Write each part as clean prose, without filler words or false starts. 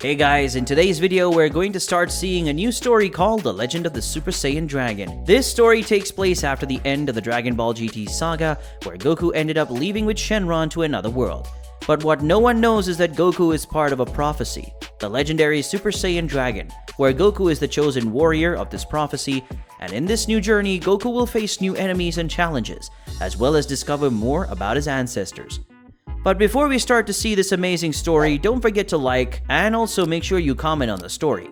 Hey guys, in today's video we're going to start seeing a new story called The Legend of the Super Saiyan Dragon. This story takes place after the end of the Dragon Ball GT saga, where Goku ended up leaving with Shenron to another world. But what no one knows is that Goku is part of a prophecy, the legendary Super Saiyan Dragon, where Goku is the chosen warrior of this prophecy, and in this new journey Goku will face new enemies and challenges, as well as discover more about his ancestors. But before we start to see this amazing story, don't forget to like and also make sure you comment on the story.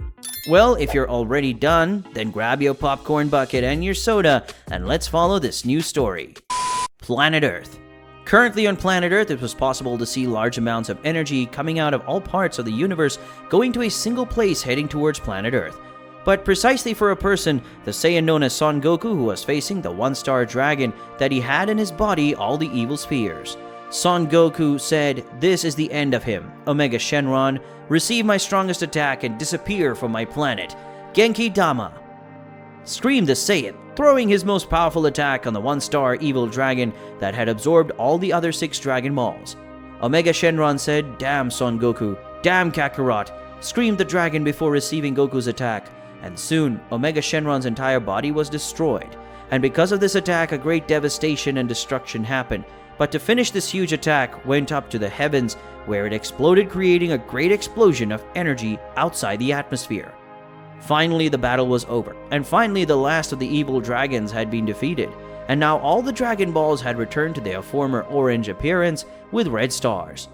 Well, if you're already done, then grab your popcorn bucket and your soda and let's follow this new story. Planet Earth. Currently on planet Earth, it was possible to see large amounts of energy coming out of all parts of the universe going to a single place heading towards planet Earth. But precisely for a person, the Saiyan known as Son Goku, who was facing the one-star dragon that he had in his body all the evil spheres. Son Goku said, "This is the end of him. Omega Shenron, receive my strongest attack and disappear from my planet. Genki Dama." Screamed the Saiyan, throwing his most powerful attack on the one-star evil dragon that had absorbed all the other 6 Dragon Balls. Omega Shenron said, "Damn Son Goku, damn Kakarot," screamed the dragon before receiving Goku's attack, and soon Omega Shenron's entire body was destroyed. And because of this attack, a great devastation and destruction happened. But to finish this huge attack went up to the heavens, where it exploded, creating a great explosion of energy outside the atmosphere. Finally, the battle was over, and finally the last of the evil dragons had been defeated, and now all the Dragon Balls had returned to their former orange appearance with red stars.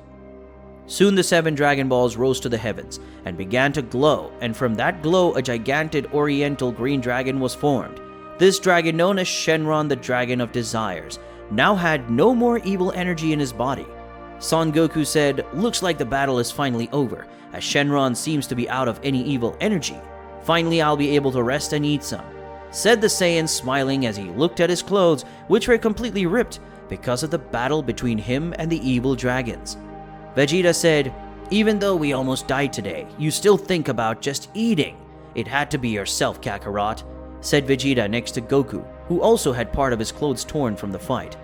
Soon the 7 Dragon Balls rose to the heavens and began to glow, and from that glow a gigantic oriental green dragon was formed. This dragon, known as Shenron, the Dragon of Desires, now had no more evil energy in his body. Son Goku said, "Looks like the battle is finally over, as Shenron seems to be out of any evil energy. Finally I'll be able to rest and eat some," said the Saiyan, smiling as he looked at his clothes, which were completely ripped because of the battle between him and the evil dragons. Vegeta said, "Even though we almost died today, you still think about just eating. It had to be yourself, Kakarot," said Vegeta next to Goku, who also had part of his clothes torn from the fight.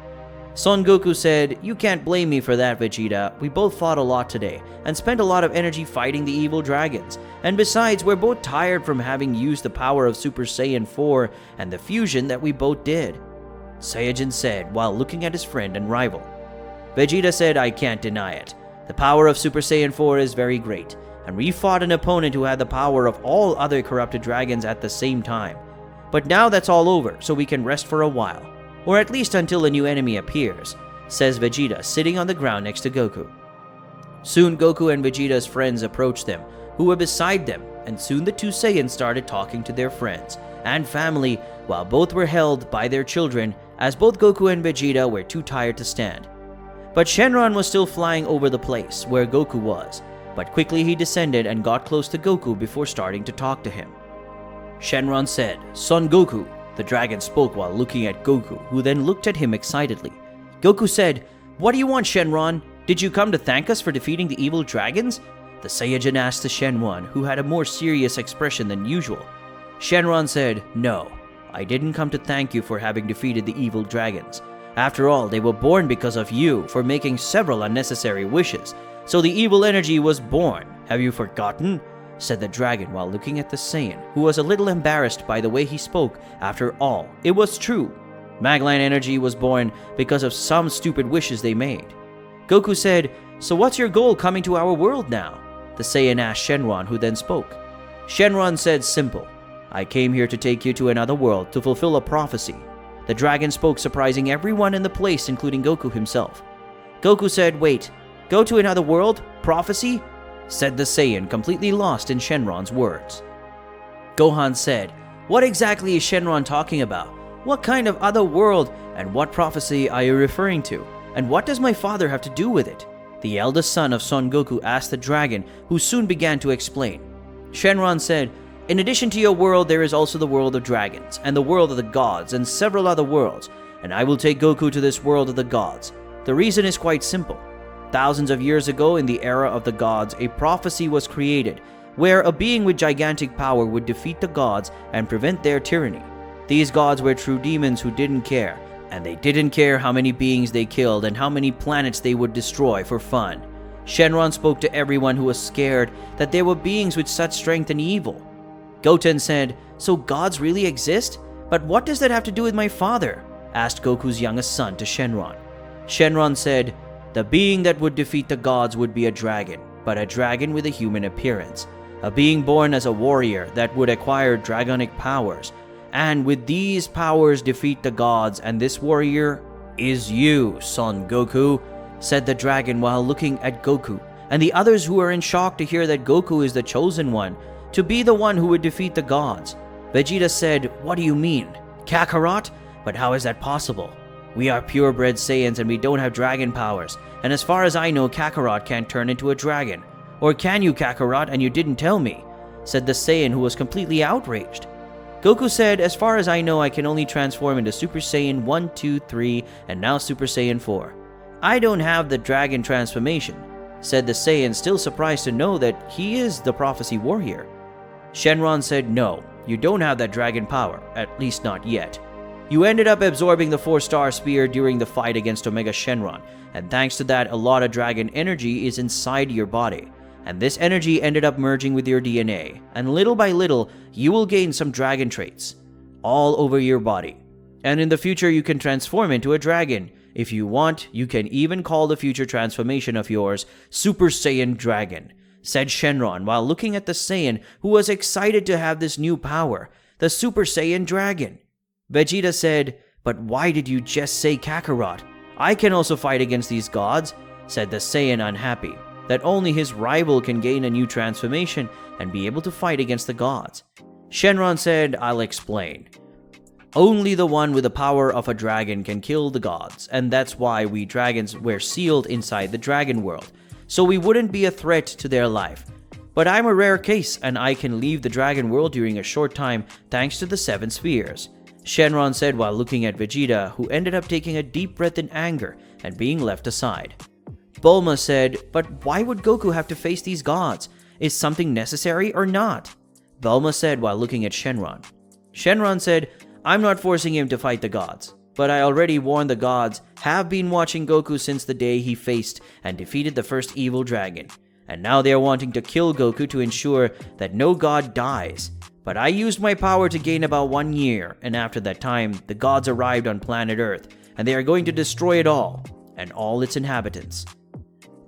Son Goku said, "You can't blame me for that, Vegeta. We both fought a lot today and spent a lot of energy fighting the evil dragons. And besides, we're both tired from having used the power of Super Saiyan 4 and the fusion that we both did," Saiyajin said while looking at his friend and rival. Vegeta said, "I can't deny it. The power of Super Saiyan 4 is very great, and we fought an opponent who had the power of all other corrupted dragons at the same time. But now that's all over, so we can rest for a while. Or at least until a new enemy appears," says Vegeta, sitting on the ground next to Goku. Soon Goku and Vegeta's friends approached them, who were beside them, and soon the 2 Saiyans started talking to their friends and family while both were held by their children, as both Goku and Vegeta were too tired to stand. But Shenron was still flying over the place where Goku was, but quickly he descended and got close to Goku before starting to talk to him. Shenron said, "Son Goku," the dragon spoke while looking at Goku, who then looked at him excitedly. Goku said, "What do you want, Shenron? Did you come to thank us for defeating the evil dragons?" the Saiyajin asked the Shenron, who had a more serious expression than usual. Shenron said, "No, I didn't come to thank you for having defeated the evil dragons. After all, they were born because of you for making several unnecessary wishes, so the evil energy was born. Have you forgotten?" said the dragon while looking at the Saiyan, who was a little embarrassed by the way he spoke. After all, it was true. Magline energy was born because of some stupid wishes they made. Goku said, "So what's your goal coming to our world now?" the Saiyan asked Shenron, who then spoke. Shenron said, "Simple. I came here to take you to another world to fulfill a prophecy." The dragon spoke, surprising everyone in the place, including Goku himself. Goku said, "Wait, go to another world? Prophecy?" said the Saiyan, completely lost in Shenron's words. Gohan said, "What exactly is Shenron talking about? What kind of other world and what prophecy are you referring to? And what does my father have to do with it?" the eldest son of Son Goku asked the dragon, who soon began to explain. Shenron said, "In addition to your world, there is also the world of dragons, and the world of the gods, and several other worlds, and I will take Goku to this world of the gods. The reason is quite simple. Thousands of years ago, in the era of the gods, a prophecy was created, where a being with gigantic power would defeat the gods and prevent their tyranny. These gods were true demons who didn't care, and they didn't care how many beings they killed and how many planets they would destroy for fun. Shenron spoke to everyone who was scared that there were beings with such strength and evil. Goten said, "So gods really exist? But what does that have to do with my father?" asked Goku's youngest son to Shenron. Shenron said, "The being that would defeat the gods would be a dragon, but a dragon with a human appearance. A being born as a warrior that would acquire dragonic powers. And with these powers defeat the gods, and this warrior is you, Son Goku," said the dragon while looking at Goku, and the others who were in shock to hear that Goku is the chosen one, to be the one who would defeat the gods. Vegeta said, "What do you mean? Kakarot? But how is that possible? We are purebred Saiyans and we don't have dragon powers, and as far as I know, Kakarot can't turn into a dragon. Or can you, Kakarot, and you didn't tell me?" said the Saiyan, who was completely outraged. Goku said, "As far as I know, I can only transform into Super Saiyan 1, 2, 3, and now Super Saiyan 4. I don't have the dragon transformation," said the Saiyan, still surprised to know that he is the prophecy warrior. Shenron said, "No, you don't have that dragon power, at least not yet. You ended up absorbing the 4-star spear during the fight against Omega Shenron, and thanks to that, a lot of dragon energy is inside your body. And this energy ended up merging with your DNA, and little by little, you will gain some dragon traits all over your body. And in the future, you can transform into a dragon. If you want, you can even call the future transformation of yours Super Saiyan Dragon," said Shenron while looking at the Saiyan who was excited to have this new power, the Super Saiyan Dragon. Vegeta said, "But why did you just say Kakarot? I can also fight against these gods," said the Saiyan, unhappy that only his rival can gain a new transformation and be able to fight against the gods. Shenron said, "I'll explain. Only the one with the power of a dragon can kill the gods, and that's why we dragons were sealed inside the dragon world, so we wouldn't be a threat to their life. But I'm a rare case, and I can leave the dragon world during a short time thanks to the 7 spheres," Shenron said while looking at Vegeta, who ended up taking a deep breath in anger and being left aside. Bulma said, "But why would Goku have to face these gods? Is something necessary or not?" Bulma said while looking at Shenron. Shenron said, "I'm not forcing him to fight the gods, but I already warned the gods have been watching Goku since the day he faced and defeated the first evil dragon, and now they are wanting to kill Goku to ensure that no god dies. But I used my power to gain about 1 year, and after that time, the gods arrived on planet Earth, and they are going to destroy it all, and all its inhabitants,"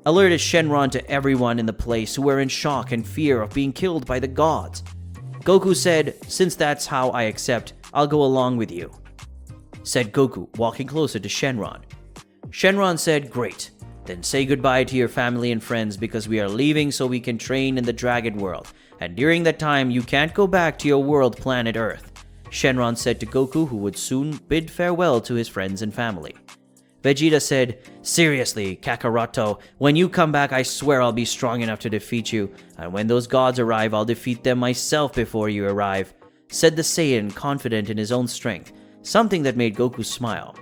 alerted Shenron to everyone in the place who were in shock and fear of being killed by the gods. Goku said, "Since that's how I accept, I'll go along with you," said Goku, walking closer to Shenron. Shenron said, "Great, then say goodbye to your family and friends because we are leaving so we can train in the dragon world, and during that time you can't go back to your world planet Earth," Shenron said to Goku, who would soon bid farewell to his friends and family. Vegeta said, "Seriously, Kakaroto, when you come back I swear I'll be strong enough to defeat you, and when those gods arrive I'll defeat them myself before you arrive," said the Saiyan, confident in his own strength, something that made Goku smile.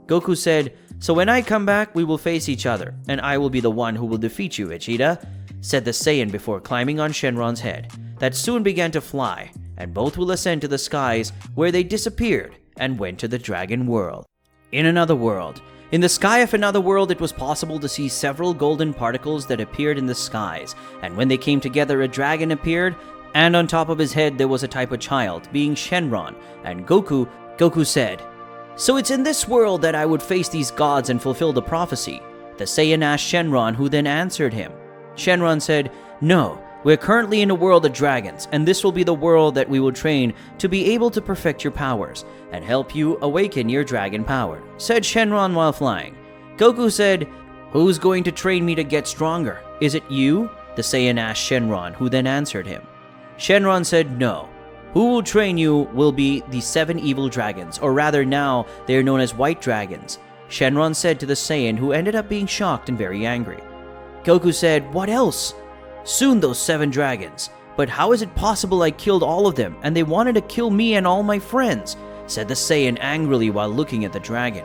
Goku said, "So when I come back we will face each other, and I will be the one who will defeat you, Vegeta," said the Saiyan before climbing on Shenron's head, that soon began to fly, and both will ascend to the skies where they disappeared and went to the dragon world. In another world. In the sky of another world, it was possible to see several golden particles that appeared in the skies, and when they came together, a dragon appeared, and on top of his head there was a type of child, being Shenron, and Goku said, "So it's in this world that I would face these gods and fulfill the prophecy?" The Saiyan asked Shenron, who then answered him. Shenron said, "No, we're currently in a world of dragons, and this will be the world that we will train to be able to perfect your powers and help you awaken your dragon power," said Shenron while flying. Goku said, "Who's going to train me to get stronger? Is it you?" the Saiyan asked Shenron, who then answered him. Shenron said, "No. Who will train you will be the 7 evil dragons, or rather now they are known as white dragons," Shenron said to the Saiyan, who ended up being shocked and very angry. Goku said, "What else?" "Soon those 7 dragons. But how is it possible I killed all of them, and they wanted to kill me and all my friends?" said the Saiyan angrily while looking at the dragon.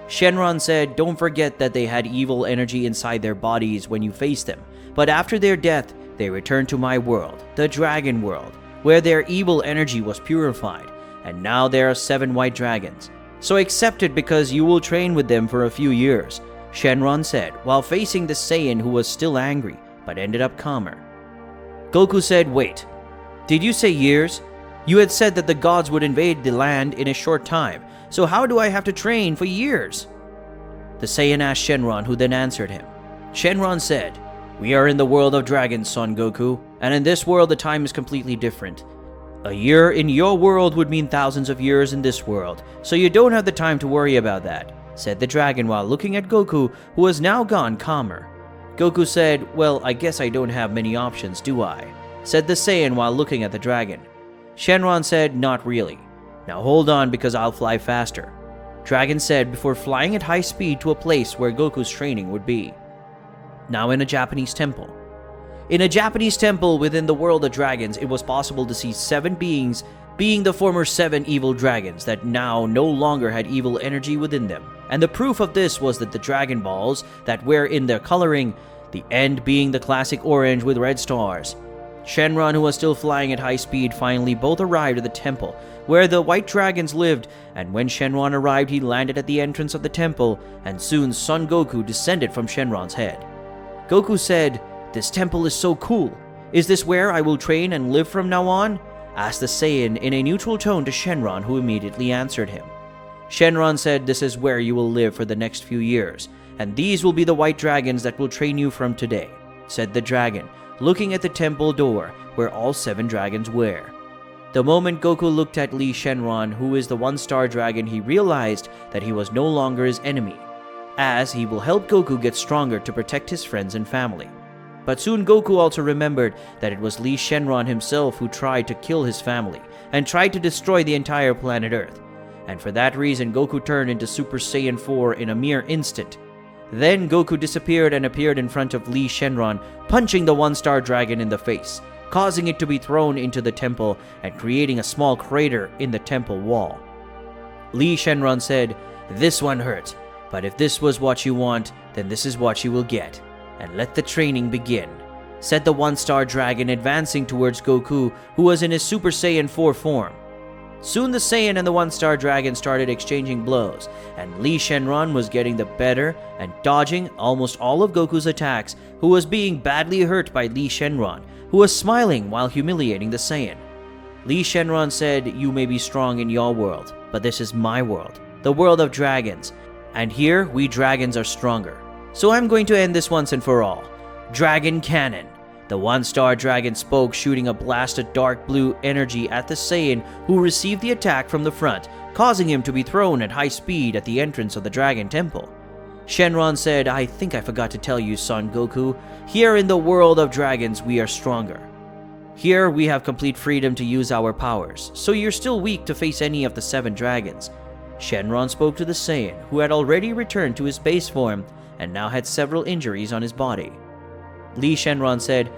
Shenron said, "Don't forget that they had evil energy inside their bodies when you faced them, but after their death, they returned to my world, the dragon world, where their evil energy was purified, and now there are 7 white dragons. So accept it because you will train with them for a few years. Shenron said, while facing the Saiyan who was still angry, but ended up calmer. Goku said, "Wait, did you say years? You had said that the gods would invade the land in a short time, so how do I have to train for years?" The Saiyan asked Shenron, who then answered him. Shenron said, "We are in the world of dragons, Son Goku, and in this world the time is completely different. A year in your world would mean thousands of years in this world, so you don't have the time to worry about that," said the dragon while looking at Goku, who was now gone calmer. Goku said, "Well, I guess I don't have many options, do I?" said the Saiyan while looking at the dragon. Shenron said, "Not really. Now hold on because I'll fly faster," Dragon said before flying at high speed to a place where Goku's training would be. Now in a Japanese temple. In a Japanese temple within the world of dragons, it was possible to see 7 beings, being the former 7 evil dragons that now no longer had evil energy within them. And the proof of this was that the Dragon Balls that were in their coloring, the end being the classic orange with red stars. Shenron, who was still flying at high speed, finally both arrived at the temple where the white dragons lived, and when Shenron arrived, he landed at the entrance of the temple, and soon Son Goku descended from Shenron's head. Goku said, "This temple is so cool. Is this where I will train and live from now on?" asked the Saiyan in a neutral tone to Shenron, who immediately answered him. Shenron said, "This is where you will live for the next few years, and these will be the white dragons that will train you from today," said the dragon, looking at the temple door where all 7 dragons were. The moment Goku looked at Li Shenron, who is the 1-star dragon, he realized that he was no longer his enemy, as he will help Goku get stronger to protect his friends and family. But soon Goku also remembered that it was Li Shenron himself who tried to kill his family and tried to destroy the entire planet Earth. And for that reason, Goku turned into Super Saiyan 4 in a mere instant. Then Goku disappeared and appeared in front of Li Shenron, punching the 1-star dragon in the face, causing it to be thrown into the temple and creating a small crater in the temple wall. Li Shenron said, "This one hurt, but if this was what you want, then this is what you will get. And let the training begin," said the 1-star dragon, advancing towards Goku, who was in his Super Saiyan 4 form. Soon the Saiyan and the 1-star dragon started exchanging blows, and Li Shenron was getting the better and dodging almost all of Goku's attacks, who was being badly hurt by Li Shenron, who was smiling while humiliating the Saiyan. Li Shenron said, "You may be strong in your world, but this is my world, the world of dragons, and here we dragons are stronger. So I'm going to end this once and for all. Dragon Cannon." The 1-star dragon spoke, shooting a blast of dark blue energy at the Saiyan, who received the attack from the front, causing him to be thrown at high speed at the entrance of the Dragon Temple. Shenron said, "I think I forgot to tell you, Son Goku, here in the world of dragons we are stronger. Here we have complete freedom to use our powers, so you're still weak to face any of the 7 dragons." Shenron spoke to the Saiyan, who had already returned to his base form and now had several injuries on his body. Li Shenron said,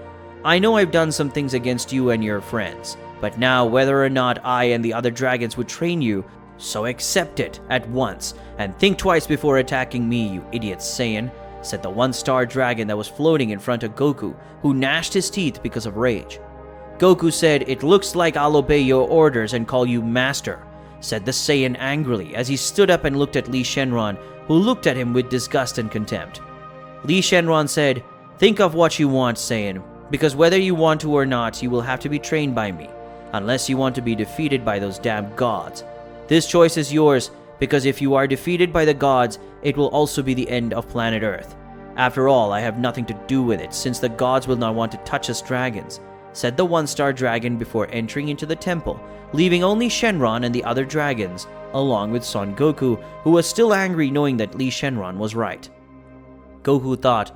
"I know I've done some things against you and your friends, but now whether or not I and the other dragons would train you, so accept it at once and think twice before attacking me, you idiot Saiyan," said the 1-star dragon that was floating in front of Goku, who gnashed his teeth because of rage. Goku said, "It looks like I'll obey your orders and call you master," said the Saiyan angrily as he stood up and looked at Li Shenron, who looked at him with disgust and contempt. Li Shenron said, "Think of what you want, Saiyan, because whether you want to or not, you will have to be trained by me, unless you want to be defeated by those damn gods. This choice is yours, because if you are defeated by the gods, it will also be the end of planet Earth. After all, I have nothing to do with it, since the gods will not want to touch us dragons," said the 1-star dragon before entering into the temple, leaving only Shenron and the other dragons, along with Son Goku, who was still angry knowing that Li Shenron was right. Goku thought,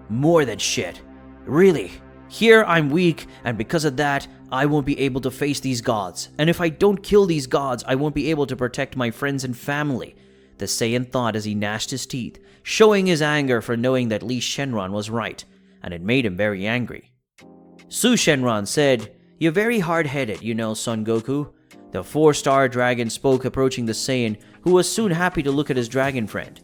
"More than shit. Really? Here I'm weak, and because of that, I won't be able to face these gods. And if I don't kill these gods, I won't be able to protect my friends and family," the Saiyan thought as he gnashed his teeth, showing his anger for knowing that Li Shenron was right, and it made him very angry. Su Shenron said, "You're very hard-headed, you know, Son Goku." The 4-star dragon spoke, approaching the Saiyan, who was soon happy to look at his dragon friend.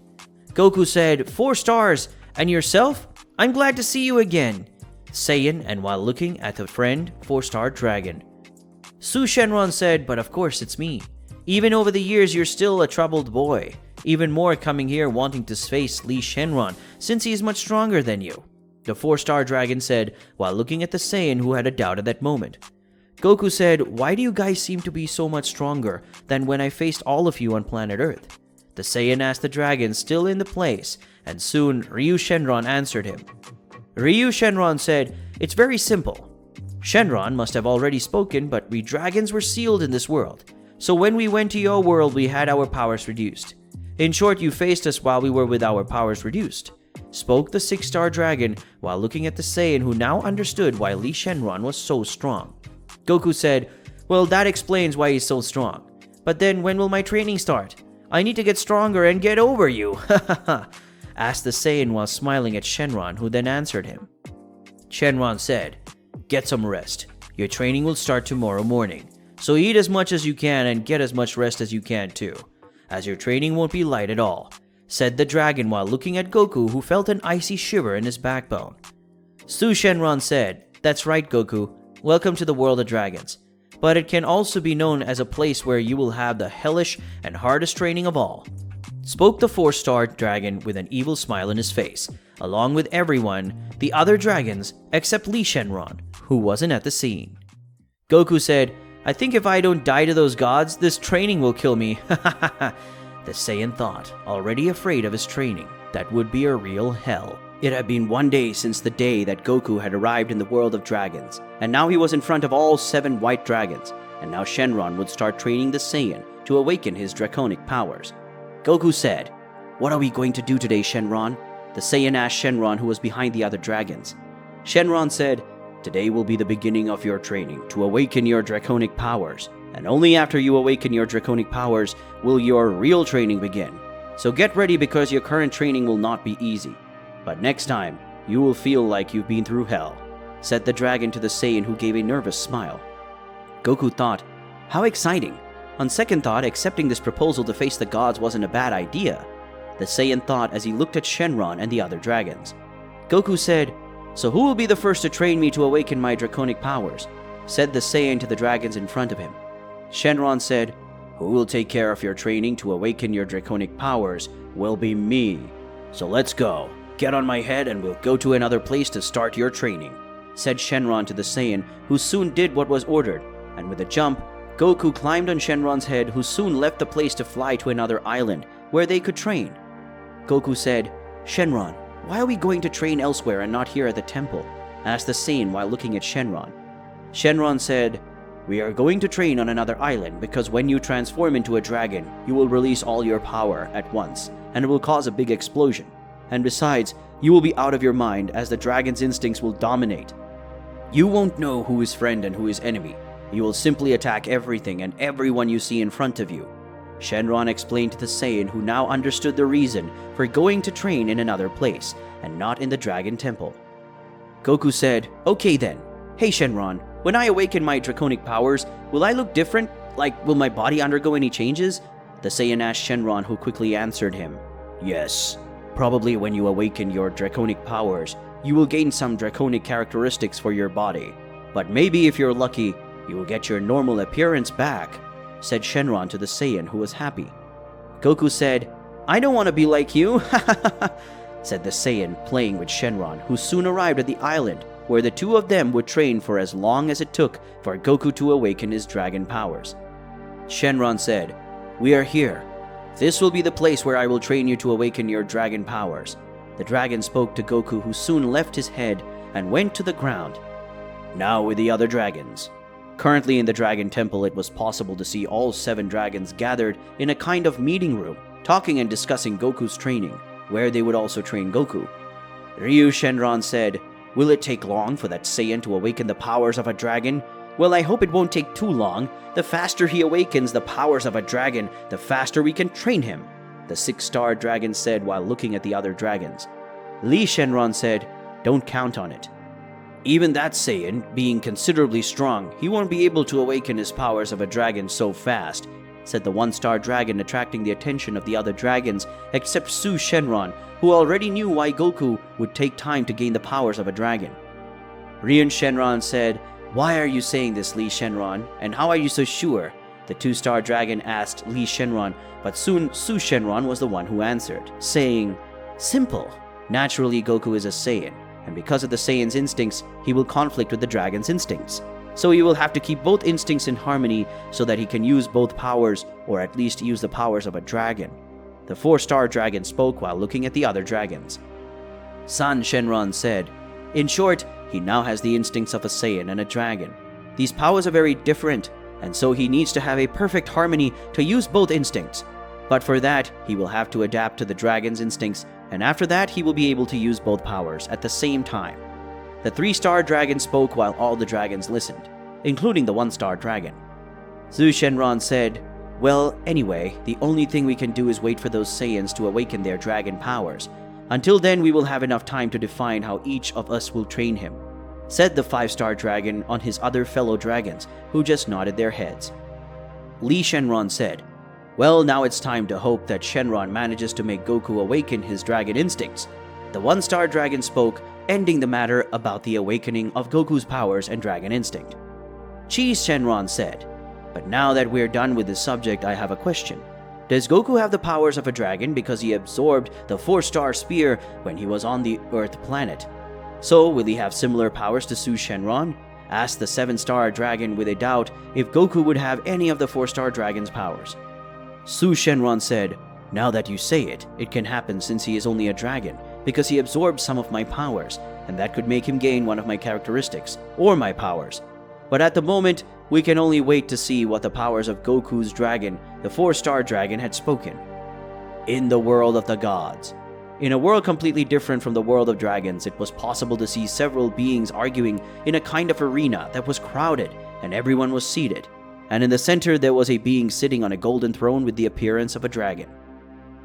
Goku said, "4 stars, and yourself? I'm glad to see you again," Saiyan, and while looking at the friend, 4-star dragon. Su Shenron said, "But of course it's me. Even over the years, you're still a troubled boy. Even more coming here wanting to face Li Shenron since he is much stronger than you," the 4-star dragon said while looking at the Saiyan who had a doubt at that moment. Goku said, "Why do you guys seem to be so much stronger than when I faced all of you on planet Earth?" The Saiyan asked the dragon still in the place, and soon Ryu Shenron answered him. Ryu Shenron said, "It's very simple. Shenron must have already spoken, but we dragons were sealed in this world. So when we went to your world, we had our powers reduced. In short, you faced us while we were with our powers reduced," spoke the 6-star dragon while looking at the Saiyan who now understood why Li Shenron was so strong. Goku said, "Well, that explains why he's so strong. But then when will my training start? I need to get stronger and get over you," asked the Saiyan while smiling at Shenron, who then answered him. Shenron said, "Get some rest. Your training will start tomorrow morning. So eat as much as you can and get as much rest as you can too, as your training won't be light at all," said the dragon while looking at Goku, who felt an icy shiver in his backbone. Su Shenron said, "That's right, Goku. Welcome to the world of dragons. But it can also be known as a place where you will have the hellish and hardest training of all," spoke the 4-star dragon with an evil smile in his face, along with everyone, the other dragons, except Li Shenron, who wasn't at the scene. Goku said, "I think if I don't die to those gods, this training will kill me." The Saiyan thought, already afraid of his training. That would be a real hell. It had been 1 day since the day that Goku had arrived in the world of dragons, and now he was in front of all 7 white dragons, and now Shenron would start training the Saiyan to awaken his draconic powers. Goku said, "What are we going to do today, Shenron?" The Saiyan asked Shenron, who was behind the other dragons. Shenron said, "Today will be the beginning of your training to awaken your draconic powers, and only after you awaken your draconic powers will your real training begin. So get ready because your current training will not be easy. But next time, you will feel like you've been through hell," said the dragon to the Saiyan, who gave a nervous smile. Goku thought, "How exciting." On second thought, accepting this proposal to face the gods wasn't a bad idea, the Saiyan thought as he looked at Shenron and the other dragons. Goku said, "So who will be the first to train me to awaken my draconic powers?" said the Saiyan to the dragons in front of him. Shenron said, "Who will take care of your training to awaken your draconic powers will be me. So let's go. Get on my head and we'll go to another place to start your training," said Shenron to the Saiyan, who soon did what was ordered, and with a jump, Goku climbed on Shenron's head, who soon left the place to fly to another island where they could train. Goku said, "Shenron, why are we going to train elsewhere and not here at the temple?" asked the Saiyan while looking at Shenron. Shenron said, "We are going to train on another island because when you transform into a dragon, you will release all your power at once, and it will cause a big explosion. And besides, you will be out of your mind as the dragon's instincts will dominate. You won't know who is friend and who is enemy. You will simply attack everything and everyone you see in front of you," Shenron explained to the Saiyan, who now understood the reason for going to train in another place and not in the Dragon Temple. Goku said, "Okay then. Hey Shenron, when I awaken my draconic powers, will I look different? Like, will my body undergo any changes?" The Saiyan asked Shenron, who quickly answered him, "Yes. Probably when you awaken your draconic powers, you will gain some draconic characteristics for your body. But maybe if you're lucky, you will get your normal appearance back," said Shenron to the Saiyan, who was happy. Goku said, "I don't want to be like you," said the Saiyan, playing with Shenron, who soon arrived at the island where the two of them would train for as long as it took for Goku to awaken his dragon powers. Shenron said, "We are here. This will be the place where I will train you to awaken your dragon powers." The dragon spoke to Goku, who soon left his head and went to the ground. Now with the other dragons. Currently in the Dragon Temple, it was possible to see all 7 dragons gathered in a kind of meeting room, talking and discussing Goku's training, where they would also train Goku. Ryu Shenron said, "Will it take long for that Saiyan to awaken the powers of a dragon? Well, I hope it won't take too long. The faster he awakens the powers of a dragon, the faster we can train him," the 6-star dragon said while looking at the other dragons. Li Shenron said, "Don't count on it. Even that Saiyan, being considerably strong, he won't be able to awaken his powers of a dragon so fast," said the 1-star dragon, attracting the attention of the other dragons except Su Shenron, who already knew why Goku would take time to gain the powers of a dragon. Ryu Shenron said, "Why are you saying this, Li Shenron, and how are you so sure?" The two-star dragon asked Li Shenron, but soon Su Shenron was the one who answered, saying, "Simple. Naturally, Goku is a Saiyan, and because of the Saiyan's instincts, he will conflict with the dragon's instincts. So he will have to keep both instincts in harmony so that he can use both powers, or at least use the powers of a dragon." The four-star dragon spoke while looking at the other dragons. San Shenron said, "In short, he now has the instincts of a Saiyan and a dragon. These powers are very different, and so he needs to have a perfect harmony to use both instincts. But for that, he will have to adapt to the dragon's instincts, and after that he will be able to use both powers at the same time." The three-star dragon spoke while all the dragons listened, including the one-star dragon. Su Shenron said, "Well, anyway, the only thing we can do is wait for those Saiyans to awaken their dragon powers. Until then, we will have enough time to define how each of us will train him," said the five-star dragon on his other fellow dragons, who just nodded their heads. Li Shenron said, "Well, now it's time to hope that Shenron manages to make Goku awaken his dragon instincts." The one-star dragon spoke, ending the matter about the awakening of Goku's powers and dragon instinct. Chi Shenron said, "But now that we're done with this subject, I have a question. Does Goku have the powers of a dragon because he absorbed the four-star spear when he was on the Earth planet? So, will he have similar powers to Su Shenron?" asked the seven-star dragon with a doubt if Goku would have any of the four-star dragon's powers. Su Shenron said, "Now that you say it, it can happen since he is only a dragon, because he absorbed some of my powers, and that could make him gain one of my characteristics, or my powers. But at the moment, we can only wait to see what the powers of Goku's dragon, the four-star dragon, had spoken." In the world of the gods. In a world completely different from the world of dragons, it was possible to see several beings arguing in a kind of arena that was crowded, and everyone was seated. And in the center there was a being sitting on a golden throne with the appearance of a dragon.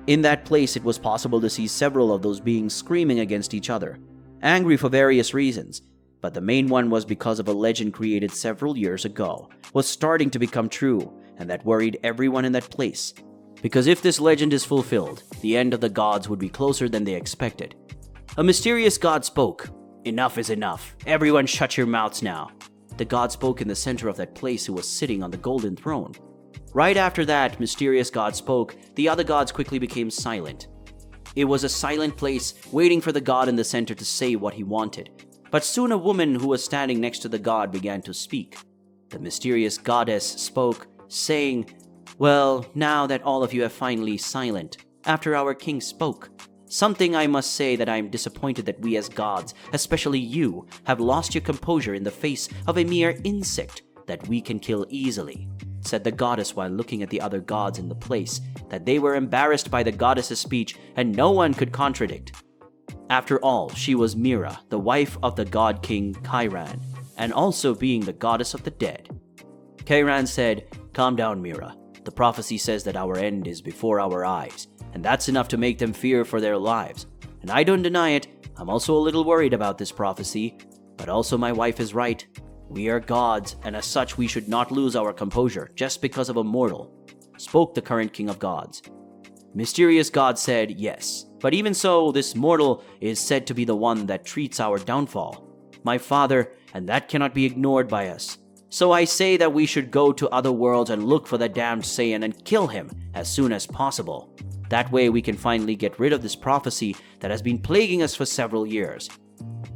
In that place it was possible to see several of those beings screaming against each other, angry for various reasons, but the main one was because of a legend created several years ago, was starting to become true, and that worried everyone in that place. Because if this legend is fulfilled, the end of the gods would be closer than they expected. A mysterious god spoke. "Enough is enough. Everyone shut your mouths now." The god spoke in the center of that place who was sitting on the golden throne. Right after that mysterious god spoke, the other gods quickly became silent. It was a silent place, waiting for the god in the center to say what he wanted. But soon a woman who was standing next to the god began to speak. The mysterious goddess spoke, saying, "Well, now that all of you are finally silent, after our king spoke, something I must say that I am disappointed that we as gods, especially you, have lost your composure in the face of a mere insect that we can kill easily," said the goddess while looking at the other gods in the place, that they were embarrassed by the goddess's speech and no one could contradict. After all, she was Mira, the wife of the god king Kairan, and also being the goddess of the dead. Kairan said, "Calm down, Mira. The prophecy says that our end is before our eyes, and that's enough to make them fear for their lives. And I don't deny it, I'm also a little worried about this prophecy, but also my wife is right. We are gods, and as such we should not lose our composure just because of a mortal," spoke the current king of gods. Mysterious God said, "Yes, but even so, this mortal is said to be the one that treats our downfall. My father, and that cannot be ignored by us. So I say that we should go to other worlds and look for the damned Saiyan and kill him as soon as possible. That way we can finally get rid of this prophecy that has been plaguing us for several years."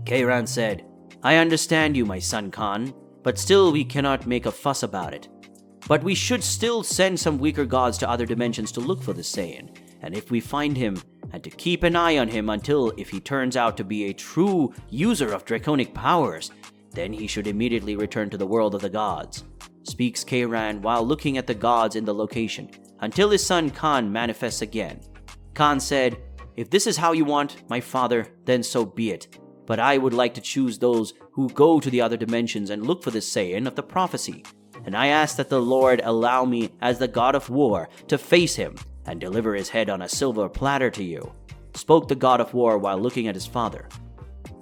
Kairan said, "I understand you, my son Khan, but still we cannot make a fuss about it. But we should still send some weaker gods to other dimensions to look for the Saiyan, and if we find him, and to keep an eye on him until if he turns out to be a true user of draconic powers, then he should immediately return to the world of the gods," speaks Kairan while looking at the gods in the location, until his son Khan manifests again. Khan said, "If this is how you want, my father, then so be it. But I would like to choose those who go to the other dimensions and look for the Saiyan of the prophecy. And I ask that the Lord allow me, as the god of war, to face him and deliver his head on a silver platter to you," spoke the god of war while looking at his father.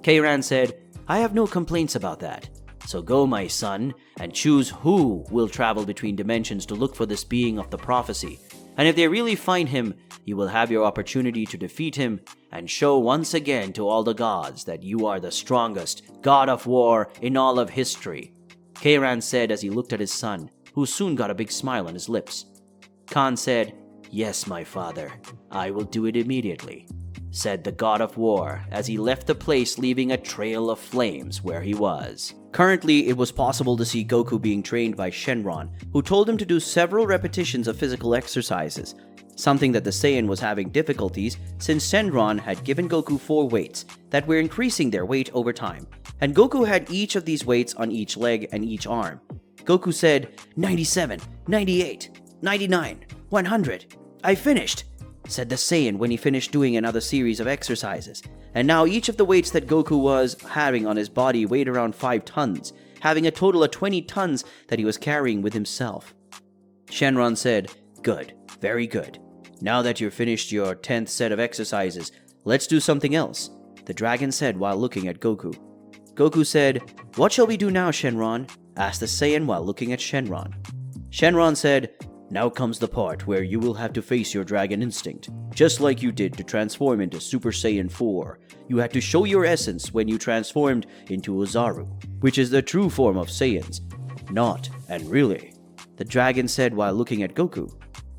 Kairan said, "I have no complaints about that. So go, my son, and choose who will travel between dimensions to look for this being of the prophecy. And if they really find him, you will have your opportunity to defeat him and show once again to all the gods that you are the strongest god of war in all of history," Kairan said as he looked at his son, who soon got a big smile on his lips. Khan said, "Yes, my father, I will do it immediately," said the god of war as he left the place, leaving a trail of flames where he was. Currently, it was possible to see Goku being trained by Shenron, who told him to do several repetitions of physical exercises, something that the Saiyan was having difficulties since Shenron had given Goku 4 weights that were increasing their weight over time, and Goku had each of these weights on each leg and each arm. Goku said, 97, 98, 99, 100. "I finished," said the Saiyan when he finished doing another series of exercises. And now each of the weights that Goku was having on his body weighed around 5 tons, having a total of 20 tons that he was carrying with himself. Shenron said, "Good, very good. Now that you've finished your 10th set of exercises, let's do something else," the dragon said while looking at Goku. Goku said, "What shall we do now, Shenron?" asked the Saiyan while looking at Shenron. Shenron said, "Now comes the part where you will have to face your dragon instinct. Just like you did to transform into Super Saiyan 4, you had to show your essence when you transformed into Ozaru, which is the true form of Saiyans. Not and really," the dragon said while looking at Goku.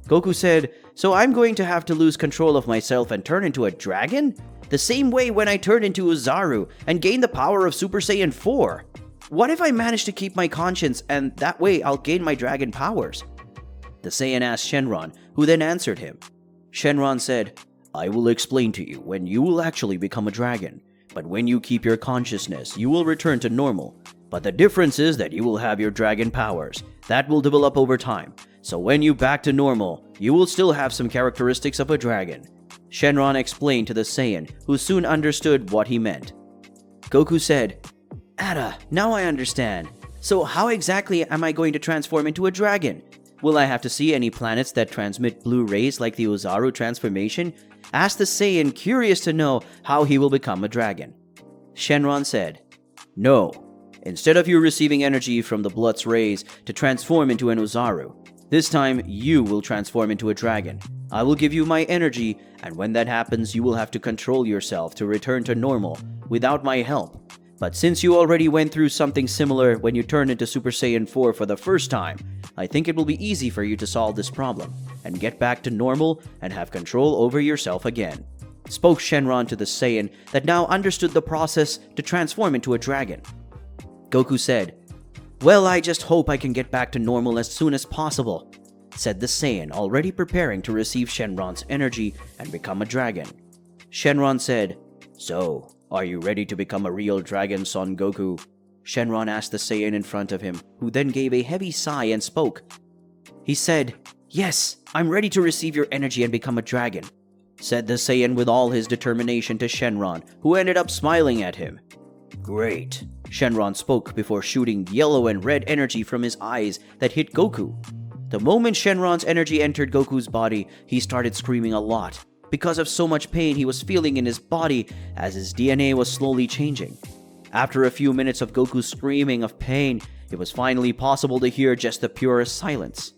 Goku said, "So I'm going to have to lose control of myself and turn into a dragon? The same way when I turned into Ozaru and gained the power of Super Saiyan 4. What if I manage to keep my conscience and that way I'll gain my dragon powers?" The Saiyan asked Shenron, who then answered him. Shenron said, "I will explain to you when you will actually become a dragon, but when you keep your consciousness, you will return to normal. But the difference is that you will have your dragon powers. That will develop over time. So when you back to normal, you will still have some characteristics of a dragon," Shenron explained to the Saiyan, who soon understood what he meant. Goku said, "Ada, now I understand. So how exactly am I going to transform into a dragon? Will I have to see any planets that transmit blue rays like the Ozaru transformation?" asked the Saiyan, curious to know how he will become a dragon. Shenron said, "No. Instead of you receiving energy from the blood's rays to transform into an Ozaru, this time you will transform into a dragon. I will give you my energy, and when that happens, you will have to control yourself to return to normal without my help. But since you already went through something similar when you turned into Super Saiyan 4 for the first time, I think it will be easy for you to solve this problem and get back to normal and have control over yourself again," spoke Shenron to the Saiyan that now understood the process to transform into a dragon. Goku said, "Well, I just hope I can get back to normal as soon as possible," said the Saiyan, already preparing to receive Shenron's energy and become a dragon. Shenron said, "So, are you ready to become a real dragon, Son Goku?" Shenron asked the Saiyan in front of him, who then gave a heavy sigh and spoke. He said, "Yes, I'm ready to receive your energy and become a dragon," said the Saiyan with all his determination to Shenron, who ended up smiling at him. "Great," Shenron spoke before shooting yellow and red energy from his eyes that hit Goku. The moment Shenron's energy entered Goku's body, he started screaming a lot, because of so much pain he was feeling in his body as his DNA was slowly changing. After a few minutes of Goku screaming of pain, it was finally possible to hear just the purest silence.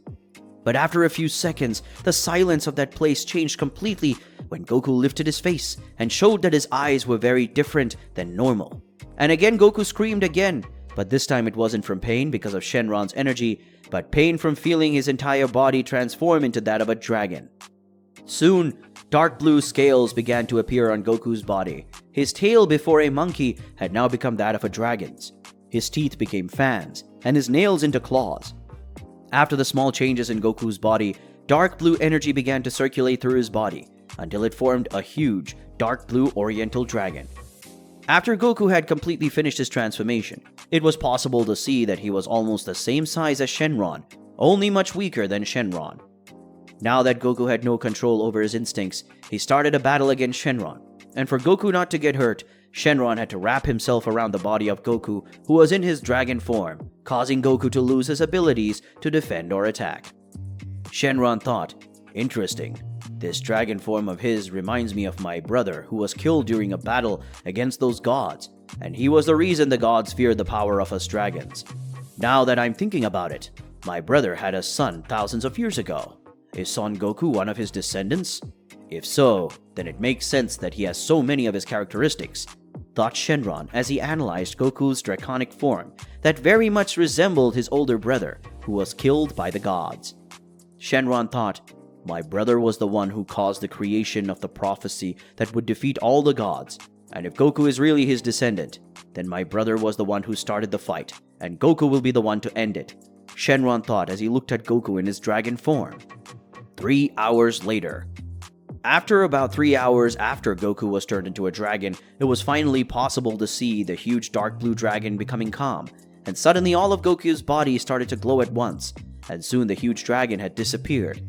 But after a few seconds, the silence of that place changed completely when Goku lifted his face and showed that his eyes were very different than normal. And again Goku screamed again, but this time it wasn't from pain because of Shenron's energy, but pain from feeling his entire body transform into that of a dragon. Soon, dark blue scales began to appear on Goku's body. His tail, before a monkey, had now become that of a dragon's. His teeth became fans, and his nails into claws. After the small changes in Goku's body, dark blue energy began to circulate through his body, until it formed a huge, dark blue oriental dragon. After Goku had completely finished his transformation, it was possible to see that he was almost the same size as Shenron, only much weaker than Shenron. Now that Goku had no control over his instincts, he started a battle against Shenron. And for Goku not to get hurt, Shenron had to wrap himself around the body of Goku, who was in his dragon form, causing Goku to lose his abilities to defend or attack. Shenron thought, "Interesting. This dragon form of his reminds me of my brother who was killed during a battle against those gods, and he was the reason the gods feared the power of us dragons. Now that I'm thinking about it, my brother had a son thousands of years ago. Is Son Goku one of his descendants? If so, then it makes sense that he has so many of his characteristics," thought Shenron as he analyzed Goku's draconic form that very much resembled his older brother, who was killed by the gods. Shenron thought, my brother was the one who caused the creation of the prophecy that would defeat all the gods, and if Goku is really his descendant, then my brother was the one who started the fight, and Goku will be the one to end it, Shenron thought as he looked at Goku in his dragon form. 3 hours later. After about 3 hours after Goku was turned into a dragon, it was finally possible to see the huge dark blue dragon becoming calm, and suddenly all of Goku's body started to glow at once, and soon the huge dragon had disappeared.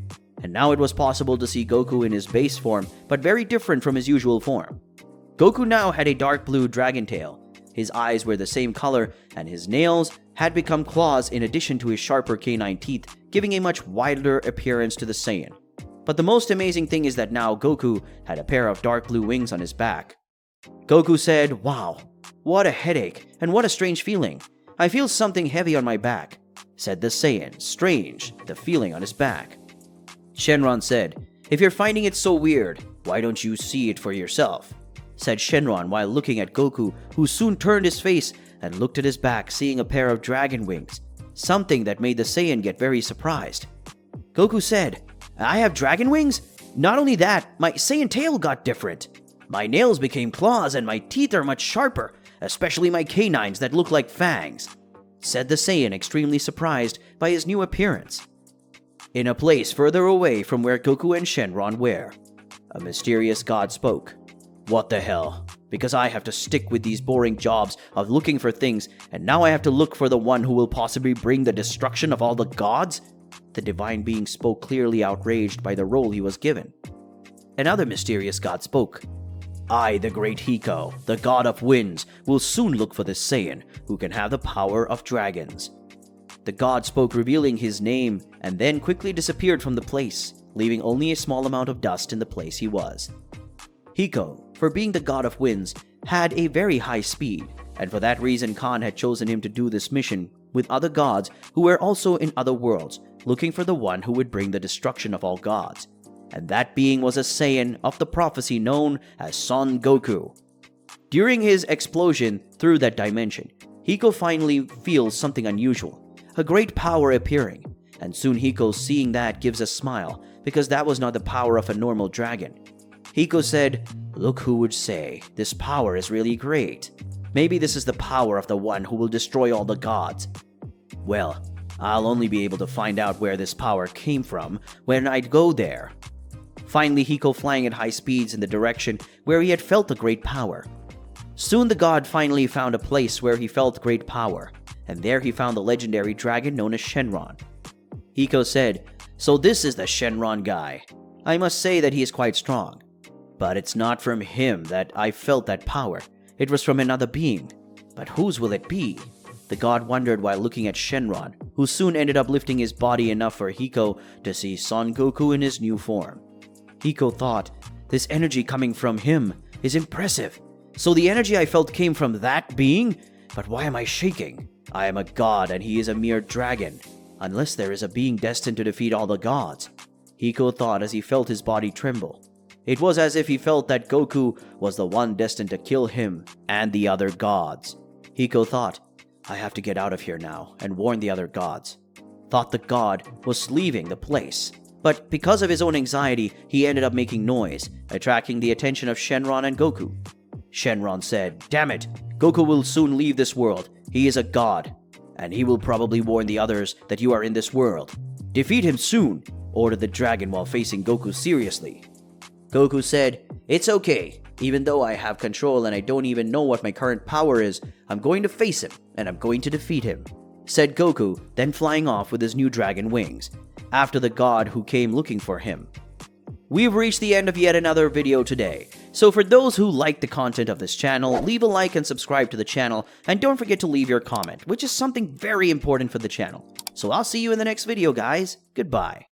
And now it was possible to see Goku in his base form, but very different from his usual form. Goku now had a dark blue dragon tail, his eyes were the same color, and his nails had become claws in addition to his sharper canine teeth, giving a much wilder appearance to the Saiyan. But the most amazing thing is that now Goku had a pair of dark blue wings on his back. Goku said, wow, what a headache, and what a strange feeling. I feel something heavy on my back, said the Saiyan, strange, the feeling on his back. Shenron said, if you're finding it so weird, why don't you see it for yourself? Said Shenron while looking at Goku, who soon turned his face and looked at his back, seeing a pair of dragon wings, something that made the Saiyan get very surprised. Goku said, I have dragon wings? Not only that, my Saiyan tail got different. My nails became claws and my teeth are much sharper, especially my canines that look like fangs, said the Saiyan, extremely surprised by his new appearance. In a place further away from where Goku and Shenron were, a mysterious god spoke. What the hell? Because I have to stick with these boring jobs of looking for things, and now I have to look for the one who will possibly bring the destruction of all the gods? The divine being spoke, clearly outraged by the role he was given. Another mysterious god spoke. I, the great Hiko, the god of winds, will soon look for the Saiyan who can have the power of dragons. The god spoke, revealing his name, and then quickly disappeared from the place, leaving only a small amount of dust in the place he was. Hiko, for being the god of winds, had a very high speed, and for that reason Khan had chosen him to do this mission with other gods who were also in other worlds, looking for the one who would bring the destruction of all gods. And that being was a Saiyan of the prophecy known as Son Goku. During his explosion through that dimension, Hiko finally feels something unusual, a great power appearing, and soon Hiko, seeing that, gives a smile, because that was not the power of a normal dragon. Hiko said, look who would say, this power is really great. Maybe this is the power of the one who will destroy all the gods. Well, I'll only be able to find out where this power came from when I'd go there. Finally, Hiko flying at high speeds in the direction where he had felt the great power. Soon the god finally found a place where he felt great power, and there he found the legendary dragon known as Shenron. Hiko said, so this is the Shenron guy. I must say that he is quite strong. But it's not from him that I felt that power. It was from another being. But whose will it be? The god wondered while looking at Shenron, who soon ended up lifting his body enough for Hiko to see Son Goku in his new form. Hiko thought, this energy coming from him is impressive. So the energy I felt came from that being? But why am I shaking? I am a god and he is a mere dragon. Unless there is a being destined to defeat all the gods. Hiko thought as he felt his body tremble. It was as if he felt that Goku was the one destined to kill him and the other gods. Hiko thought, I have to get out of here now and warn the other gods. Thought the god was leaving the place. But because of his own anxiety, he ended up making noise, attracting the attention of Shenron and Goku. Shenron said, damn it, Goku will soon leave this world. He is a god, and he will probably warn the others that you are in this world. Defeat him soon, ordered the dragon while facing Goku seriously. Goku said, it's okay. Even though I have control and I don't even know what my current power is, I'm going to face him and I'm going to defeat him, said Goku, then flying off with his new dragon wings, after the god who came looking for him. We've reached the end of yet another video today. So for those who like the content of this channel, leave a like and subscribe to the channel, and don't forget to leave your comment, which is something very important for the channel. So I'll see you in the next video, guys. Goodbye.